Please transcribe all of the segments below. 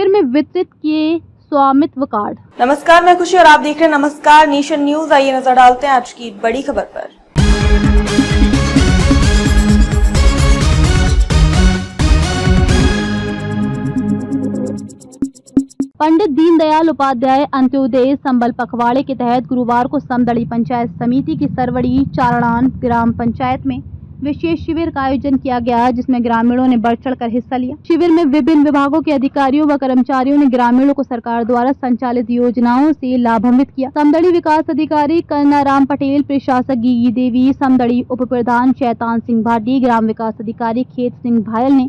शिविर में वितरित किए स्वामित्व कार्ड। नमस्कार, मैं खुशी और आप देख रहे हैं नमस्कार नेशन न्यूज। आइए नजर डालते हैं आज की बड़ी खबर पर। पंडित दीनदयाल उपाध्याय अंत्योदय संबल पखवाड़े के तहत गुरुवार को समदड़ी पंचायत समिति की सरवड़ी चारणान ग्राम पंचायत में विशेष शिविर का आयोजन किया गया, जिसमें ग्रामीणों ने बढ़ चढ़कर हिस्सा लिया। शिविर में विभिन्न विभागों के अधिकारियों व कर्मचारियों ने ग्रामीणों को सरकार द्वारा संचालित योजनाओं से लाभान्वित किया। समदड़ी विकास अधिकारी कर्नाराम पटेल, प्रशासक गीगी देवी, समदड़ी उप प्रधान शैतान सिंह भाटी, ग्राम विकास अधिकारी खेत सिंह भायल ने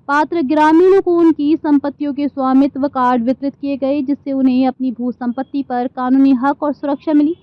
पात्र ग्रामीणों को उनकी संपत्तियों के स्वामित्व कार्ड वितरित किए गए, जिससे उन्हें अपनी भू संपत्ति पर कानूनी हक और सुरक्षा मिली।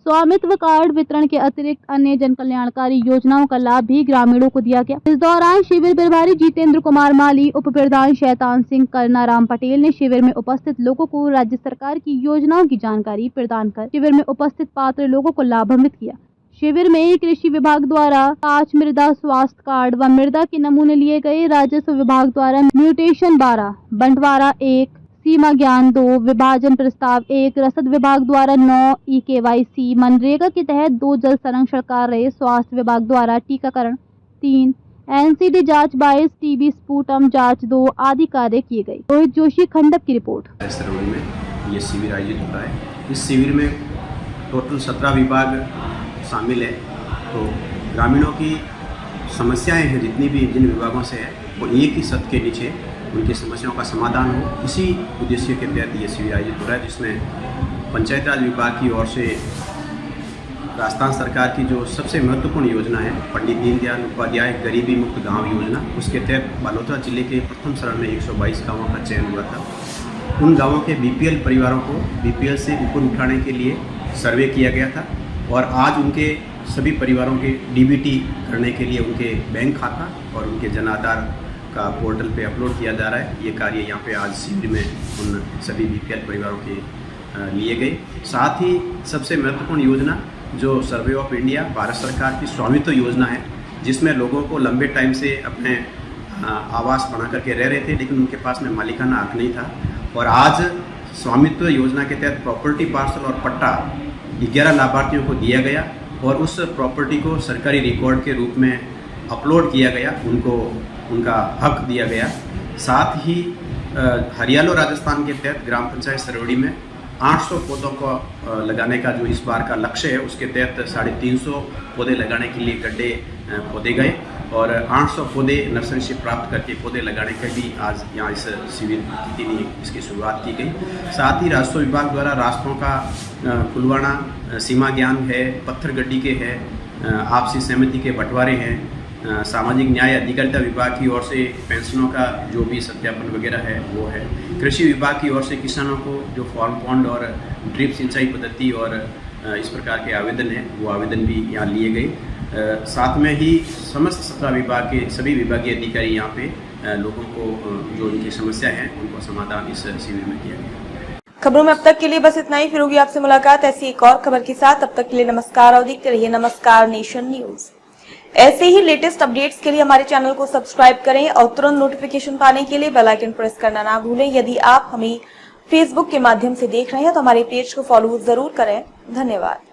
स्वामित्व कार्ड वितरण के अतिरिक्त अन्य जन कल्याणकारी योजनाओं का लाभ भी ग्रामीणों को दिया गया। इस दौरान शिविर प्रभारी जितेंद्र कुमार माली, उप प्रधान शैतान सिंह, कर्नाराम पटेल ने शिविर में उपस्थित लोगों को राज्य सरकार की योजनाओं की जानकारी प्रदान कर शिविर में उपस्थित पात्र लोगों को लाभान्वित किया। शिविर में कृषि विभाग द्वारा 5 मृदा स्वास्थ्य कार्ड व मृदा के नमूने लिए गए। राजस्व विभाग द्वारा म्यूटेशन 12, बंटवारा 1, सीमा ज्ञान 2, विभाजन प्रस्ताव 1, रसद विभाग द्वारा 9, EKYC, मनरेगा के तहत 2 जल संरक्षण कार्य, स्वास्थ्य विभाग द्वारा टीकाकरण 3, NCD जांच 22, TB स्पुटम जांच 2 आदि कार्य किए गए। रोहित जोशी, खंडप की रिपोर्ट। सरवड़ी में ये शिविर आयोजित होता है। इस शिविर में टोटल 17 विभाग शामिल है। तो ग्रामीणों की समस्याएं हैं जितनी भी जिन विभागों से है, वो एक ही छत के नीचे उनकी समस्याओं का समाधान हो, इसी उद्देश्य के तहत ये शिविर आयोजित हो रहा है, जिसमें पंचायत राज विभाग की ओर से राजस्थान सरकार की जो सबसे महत्वपूर्ण योजना है पंडित दीनदयाल उपाध्याय गरीबी मुक्त गांव योजना, उसके तहत बालोतरा जिले के प्रथम चरण में 122 गाँवों का चयन हुआ था। उन गाँवों के BPL परिवारों को BPL से ऊपर उठाने के लिए सर्वे किया गया था और आज उनके सभी परिवारों के DBT करने के लिए उनके बैंक खाता और उनके जन आधार का पोर्टल पे अपलोड किया जा रहा है। ये कार्य यहाँ पे आज शिविर में उन सभी BPL परिवारों के लिए गए। साथ ही सबसे महत्वपूर्ण योजना जो सर्वे ऑफ इंडिया भारत सरकार की स्वामित्व योजना है, जिसमें लोगों को लंबे टाइम से अपने आवास बना करके रह रहे थे, लेकिन उनके पास में मालिकाना हक नहीं था। और आज स्वामित्व योजना के तहत प्रॉपर्टी पार्सल और पट्टा 11 लाभार्थियों को दिया गया और उस प्रॉपर्टी को सरकारी रिकॉर्ड के रूप में अपलोड किया गया, उनको उनका हक दिया गया। साथ ही हरियाणा राजस्थान के तहत ग्राम पंचायत सरवड़ी में 800 पौधों को लगाने का जो इस बार का लक्ष्य है, उसके तहत 350 पौधे लगाने के लिए गड्ढे खोदे गए और 800 पौधे नर्सरी से प्राप्त करके पौधे लगाने का भी आज यहाँ इस शिविर के लिए इसकी शुरुआत की गई। साथ ही राजस्व विभाग द्वारा रास्तों का खुलवाना, सीमा ज्ञान है, पत्थर गड्डी के है, आपसी सहमति के बंटवारे हैं, सामाजिक न्याय अधिकारिता विभाग की ओर से पेंशनों का जो भी सत्यापन वगैरह है वो है। कृषि विभाग की ओर से किसानों को जो फॉर्म पॉन्ड और ड्रिप सिंचाई पद्धति और इस प्रकार के आवेदन है वो आवेदन भी यहाँ लिए गए। साथ में ही समस्त 17 विभाग के सभी विभागीय अधिकारी यहाँ पे लोगों को जो उनकी समस्या है उनको समाधान इस शिविर में किया गया। खबरों में अब तक के लिए बस इतना ही। फिर होगी आपसे मुलाकात ऐसी एक और खबर के साथ। तब तक के लिए नमस्कार और देखते रहिए नमस्कार नेशन न्यूज। ऐसे ही लेटेस्ट अपडेट्स के लिए हमारे चैनल को सब्सक्राइब करें और तुरंत नोटिफिकेशन पाने के लिए बेल आइकन प्रेस करना ना भूलें। यदि आप हमें फेसबुक के माध्यम से देख रहे हैं तो हमारे पेज को फॉलो जरूर करें। धन्यवाद।